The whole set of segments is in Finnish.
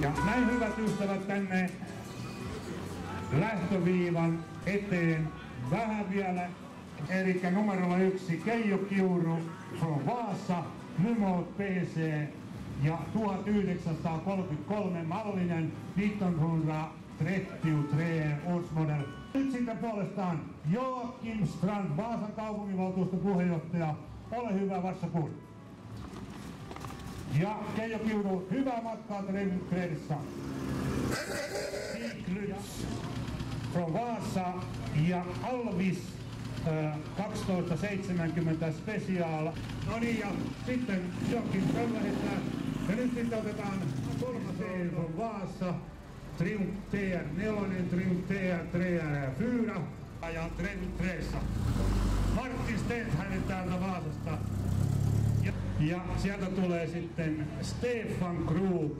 Ja näin hyvät ystävät tänne lähtöviivan eteen vähän vielä, eli numerolla 1 Keijo Kiuru from Vaasa, Lymo PC ja 1933 mallinen 1933 årsmodell. Nyt sitten puolestaan Joakim Strand, Vaasan kaupunginvaltuuston puheenjohtaja. Ole hyvä, varsågod. Ja Keijo Kiuru, hyvää matkaa Trevin-Kredissä. Siglyts from Vaasa ja Alvis 1270 Special. No niin, ja sitten Joakim Strand lähettää. Ja nyt sitten otetaan 3 from Vaasa. Triumph TR4, Triumph TR4 ja Triumph 3. Martin Stent hänet täältä Vaasasta. Ja sieltä tulee sitten Stefan Group.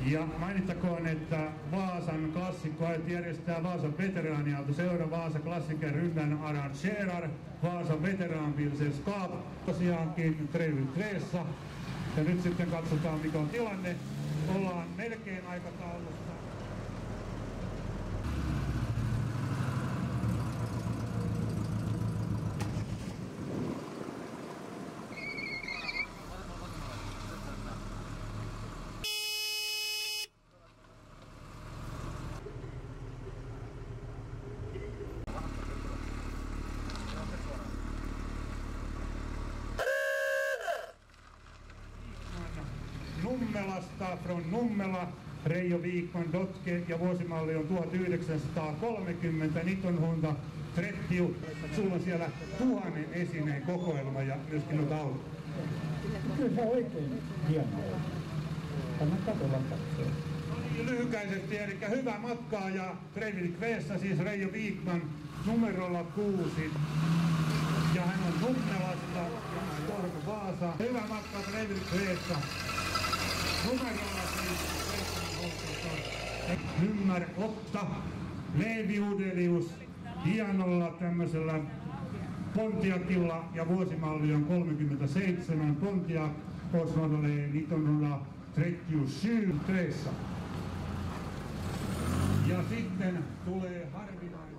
Ja mainittakoon, että Vaasan klassikkoajat järjestää Vaasan veteraaniauto seura Vaasa klassiker ryhmän arrangerar Vaasan veteranbilsällskap. Tosiaankin Triumph 3. Ja nyt sitten katsotaan mikä on tilanne. Ollaan melkein aikataulussa. Nummelasta, from Nummela, Reijo Viikman Dotke ja vuosimalli on 1930, Nitonhunta, Trettiu. Sulla on siellä 1000 esineen kokoelma ja myöskin noita autoja. Kyllä se on oikein hienoa. Kannattaa tulla katsoa. Lyhykäisesti, eli hyvää matkaa ja Trevin Kveessa siis Reijo Viikman numerolla 6. Ja hän on Nummelasta ja Storm Vaasa. Hyvää matkaa Trevin Kveessa. Numerolla siis nummer 8, Leevi Udelius, hienolla tämmöisellä Pontiacilla ja vuosimalli on 37, Pontiac, årsmodell 1937. Ja sitten tulee harvinainen.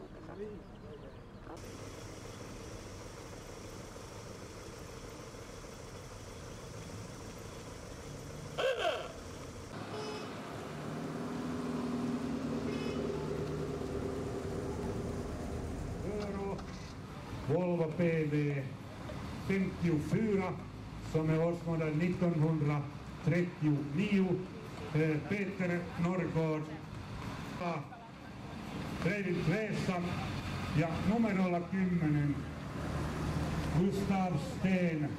Volvo PV 54 som är årsmodell 1939. Peter Norrgård, Trevin Kveessa ja numerolla 10 Gustav Sten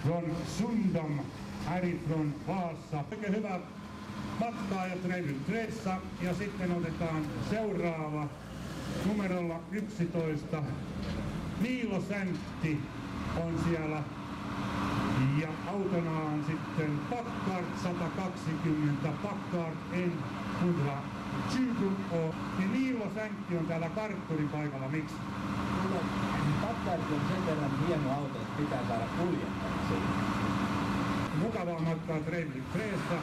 från Sundom härifrån Vaasa. Oikein hyvä matkaa ja Trevin Kveessa ja sitten otetaan seuraava numerolla 11. Niilo Säntti on siellä ja autona on sitten Packard 120, Packard N120. Ja Niilo Säntti on täällä kartturin paikalla, miksi? Packard on sen verran hieno auto, että pitää saada kuljettamaan siihen. Mukavaa matkaa Trevin Kveessa.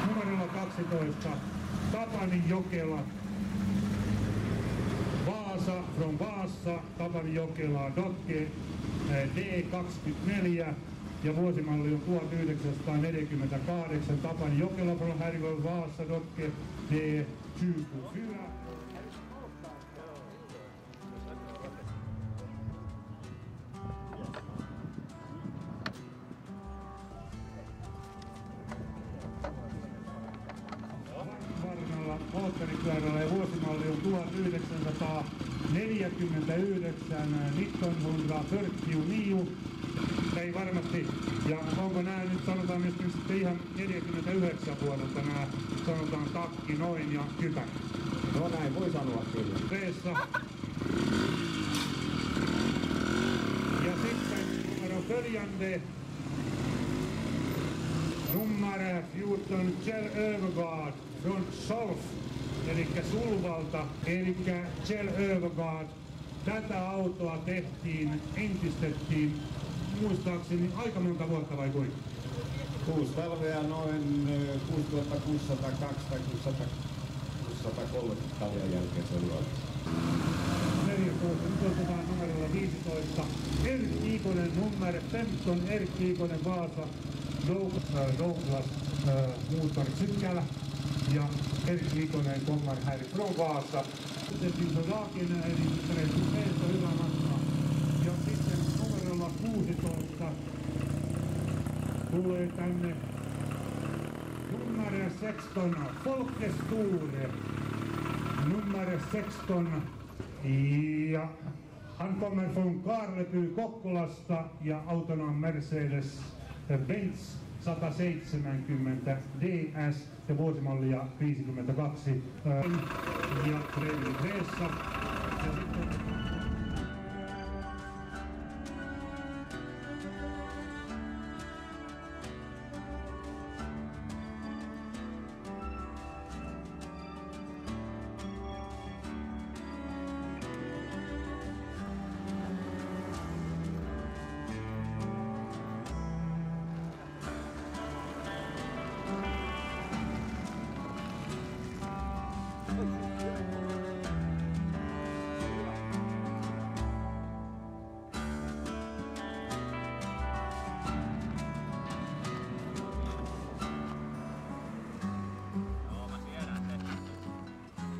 Numerolla 12 Tapani Jokela. Vaasa, from Vaasa, Tapani Jokela, Dotke, D24 ja vuosimalli on 1948. Tapani Jokela from Härgård, Vaasa, Dotke, D24. Moottoripyörällä ja vuosimalli on 1949, Nittonhundra 49. Ei varmasti, ja onko nämä nyt sanotaan myöskin sitten ihan 49 vuodelta nämä sanotaan takki noin ja kypä. No näin voi sanoa kyllä. Reessa. Ja sitten numero följande. Nummer 14 Kjell Övergaard från Solf. eli Sulvalta, eli Kjell Övergaard. Tätä autoa entistettiin muistaakseni aika monta vuotta vai kuinka? 6 talvea noin 6602 tai 630 talven jälkeen se oli valmis. 14, nyt otetaan numerolla 15. Erkki Ikonen nummer 15, Erkki Ikonen Vaasa, Douglas motorcykel ja Erkki Ikonen kommer härifrån Vaasa. Sitten Dagen eli Resumeessa hyvä matka. Ja sitten numerolla 16 tulee tänne nummer 16, Folke Sture. Nummer 16. Ja han kommer från Karleby Kokkolasta ja autona on Mercedes-Benz 170 DS ja vuosimallia 52 ja Fredrik Reessa. Ja sitten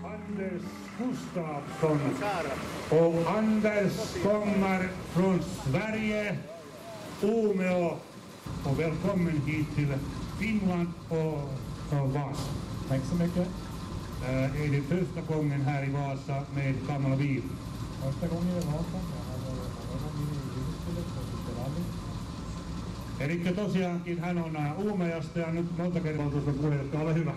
Anders Gustafsson och Anders kommer från Sverige, Umeå, och välkommen hit till Finland och Vasa. Tack så mycket. Är det första gången här i Vasa med gamla bil? Första gången i Vasa. Jag har varit i Jyväskylä på rally. Eli tosiaankin hän on Uumeosta ja nyt monta kertaa tuosta puheenjohtaja, ole hyvä.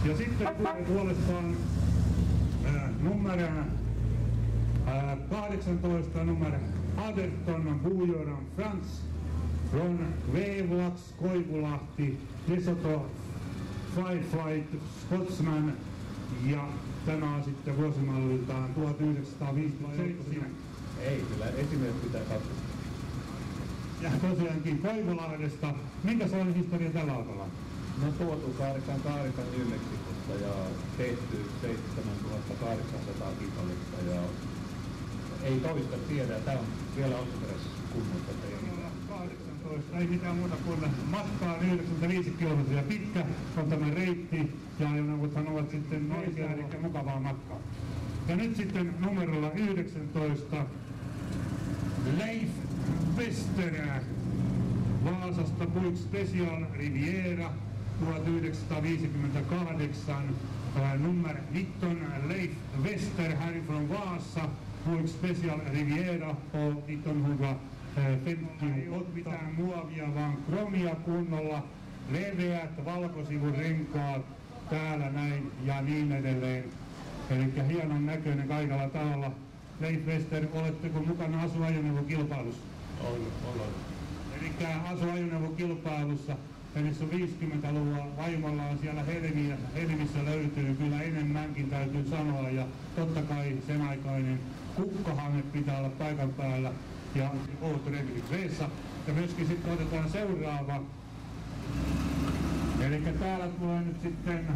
Ja sitten tulee puolestaan numeron 18 nummer 18 Bojoran Frans från Vevlax Koivulahti, Lesotho Fireflight Scotsman ja tämä on sitten vuosimalliltaan 1957. Ei, kyllä esimerkiksi pitää katsoa. Ja tosiaankin Koivulahdesta, minkälainen historia tällä autolla? No tuotu 88 New Mexicosta ja tehty 7800 kilometriä ja ei toista tiedä. Tämä on vielä alkuperäisessä kunnossa. 18, ei mitään muuta kuin matkaa 95 kilometriä pitkä on tämä reitti ja ajoneuvothan ovat sitten oikea, eli mukavaa matkaa. Ja nyt sitten numerolla 19 Leif Wester Vaasasta Buick Special Riviera 1958 nummer 19 Leif Wester härifrån Vaasa Buick Special Riviera på 1958 mitään muovia vaan kromia kunnolla, leveät valkosivurenkaat täällä näin ja niin edelleen. Eli hienon näköinen kaikalla tavalla. Leif Wester, oletteko mukana asuajoneuvokilpailussa? Ollaan. Eli asuajoneuvokilpailussa, eli se on 50-luvulla vaimolla on siellä Helmissä löytyy kyllä enemmänkin täytyy sanoa ja totta kai sen aikainen kukkahange pitää olla paikan päällä ja Fredrik Reessa. Ja myöskin sitten otetaan seuraava. Eli täällä tulee nyt sitten